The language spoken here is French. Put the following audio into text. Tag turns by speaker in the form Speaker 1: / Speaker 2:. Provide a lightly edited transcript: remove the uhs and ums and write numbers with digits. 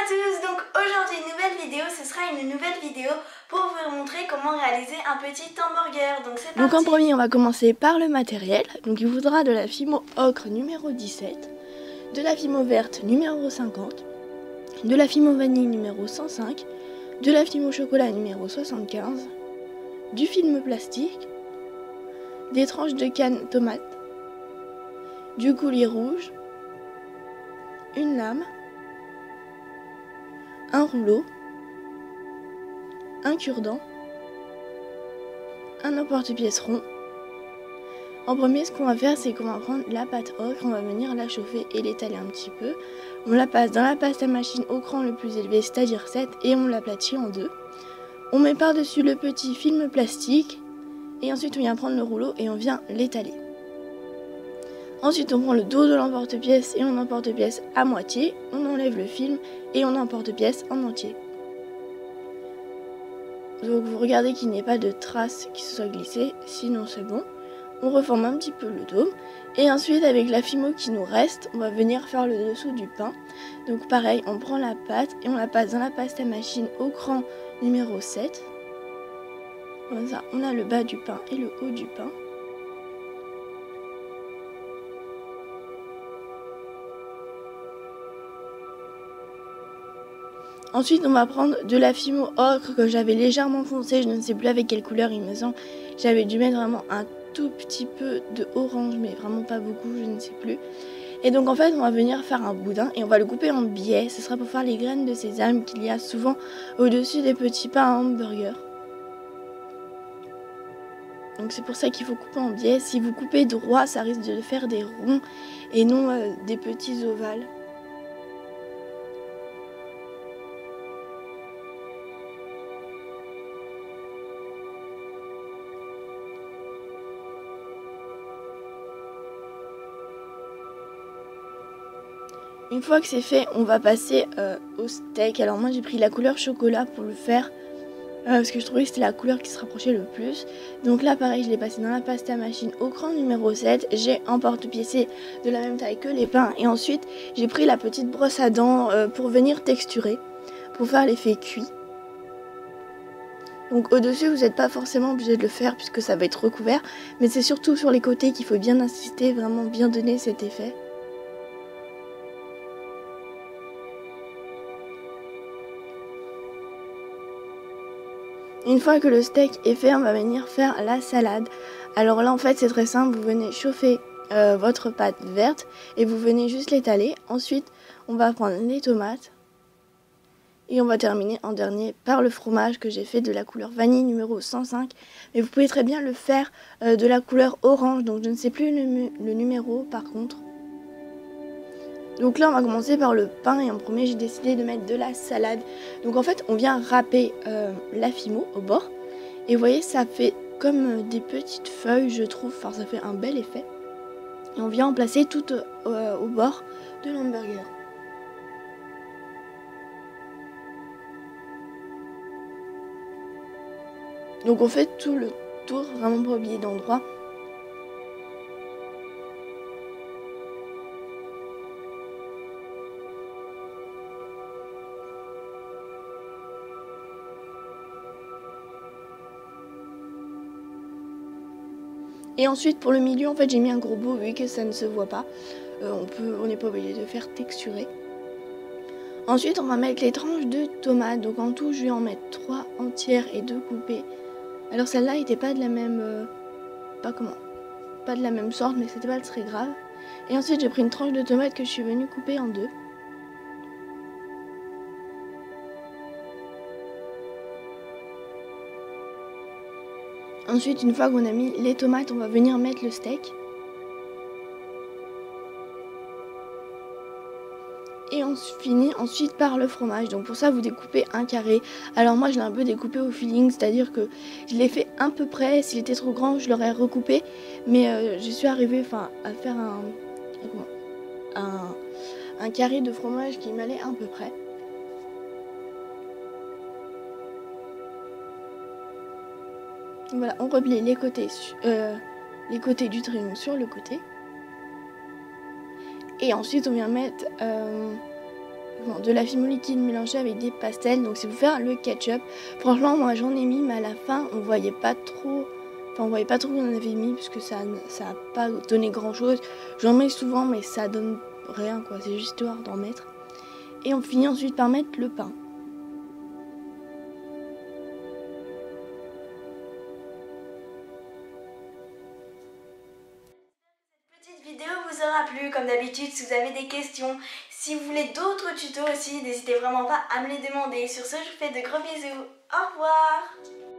Speaker 1: à tous, donc aujourd'hui une nouvelle vidéo, ce sera une nouvelle vidéo pour vous montrer comment réaliser un petit hamburger, donc c'est parti.
Speaker 2: Donc en premier on va commencer par le matériel, donc il vous faudra de la fimo ocre numéro 17, de la fimo verte numéro 50, de la fimo vanille numéro 105, de la fimo chocolat numéro 75, du film plastique, des tranches de canne tomate, du coulis rouge, une lame, un rouleau, un cure-dent, un emporte-pièce rond. En premier, ce qu'on va faire, c'est qu'on va prendre la pâte ocre, on va venir la chauffer et l'étaler un petit peu. On la passe dans la pâte à machine au cran le plus élevé, c'est-à-dire 7, et on l'aplatit en deux. On met par-dessus le petit film plastique, et ensuite on vient prendre le rouleau et on vient l'étaler. Ensuite, on prend le dos de l'emporte-pièce et on emporte-pièce à moitié, on enlève le film et on emporte-pièce en entier. Donc vous regardez qu'il n'y ait pas de traces qui se soient glissées, sinon c'est bon. On reforme un petit peu le dôme et ensuite avec la fimo qui nous reste, on va venir faire le dessous du pain. Donc pareil, on prend la pâte et on la passe dans la pâte à machine au cran numéro 7. Comme ça, on a le bas du pain et le haut du pain. Ensuite, on va prendre de la fimo ocre que j'avais légèrement foncé, je ne sais plus avec quelle couleur il me semble. J'avais dû mettre vraiment un tout petit peu de orange, mais vraiment pas beaucoup, je ne sais plus. Et donc en fait, on va venir faire un boudin et on va le couper en biais. Ce sera pour faire les graines de sésame qu'il y a souvent au-dessus des petits pains à hamburger. Donc c'est pour ça qu'il faut couper en biais. Si vous coupez droit, ça risque de faire des ronds et non des petits ovales. Une fois que c'est fait, on va passer au steak. Alors moi j'ai pris la couleur chocolat pour le faire parce que je trouvais que c'était la couleur qui se rapprochait le plus. Donc là pareil, je l'ai passé dans la pâte à machine au cran numéro 7. J'ai emporte-piécé de la même taille que les pains. Et ensuite j'ai pris la petite brosse à dents pour venir texturer, pour faire l'effet cuit. Donc au-dessus vous n'êtes pas forcément obligé de le faire puisque ça va être recouvert. Mais c'est surtout sur les côtés qu'il faut bien insister, vraiment bien donner cet effet. Une fois que le steak est fait, on va venir faire la salade. Alors là en fait c'est très simple, vous venez chauffer votre pâte verte et vous venez juste l'étaler. Ensuite on va prendre les tomates et on va terminer en dernier par le fromage que j'ai fait de la couleur vanille numéro 105. Mais vous pouvez très bien le faire de la couleur orange, donc je ne sais plus le numéro par contre. Donc là on va commencer par le pain et en premier j'ai décidé de mettre de la salade. Donc en fait on vient râper la fimo au bord et vous voyez ça fait comme des petites feuilles je trouve, enfin ça fait un bel effet. Et on vient en placer tout au bord de l'hamburger. Donc on fait tout le tour, vraiment pas oublier d'endroit. Et ensuite pour le milieu en fait j'ai mis un gros bout vu que ça ne se voit pas. On n'est pas obligé de faire texturer. Ensuite on va mettre les tranches de tomates. Donc en tout je vais en mettre 3 entières et 2 coupées. Alors celle-là n'était pas de la même pas de la même sorte mais c'était pas très grave. Et ensuite j'ai pris une tranche de tomate que je suis venue couper en deux. Ensuite, une fois qu'on a mis les tomates, on va venir mettre le steak. Et on finit ensuite par le fromage. Donc pour ça, vous découpez un carré. Alors moi, je l'ai un peu découpé au feeling, c'est-à-dire que je l'ai fait à peu près. S'il était trop grand, je l'aurais recoupé. Mais je suis arrivée à faire un carré de fromage qui m'allait à peu près. Voilà, on replie les côtés du triangle sur le côté. Et ensuite, on vient mettre de la fimo liquide mélangée avec des pastels. Donc c'est pour faire le ketchup. Franchement, moi j'en ai mis, mais à la fin, on voyait pas trop. Enfin, on voyait pas trop qu'on en avait mis, parce que ça a pas donné grand chose. J'en mets souvent, mais ça donne rien, quoi. C'est juste histoire d'en mettre. Et on finit ensuite par mettre le pain.
Speaker 1: Cette vidéo vous aura plu. Comme d'habitude, si vous avez des questions, si vous voulez d'autres tutos aussi, n'hésitez vraiment pas à me les demander. Sur ce, je vous fais de gros bisous. Au revoir!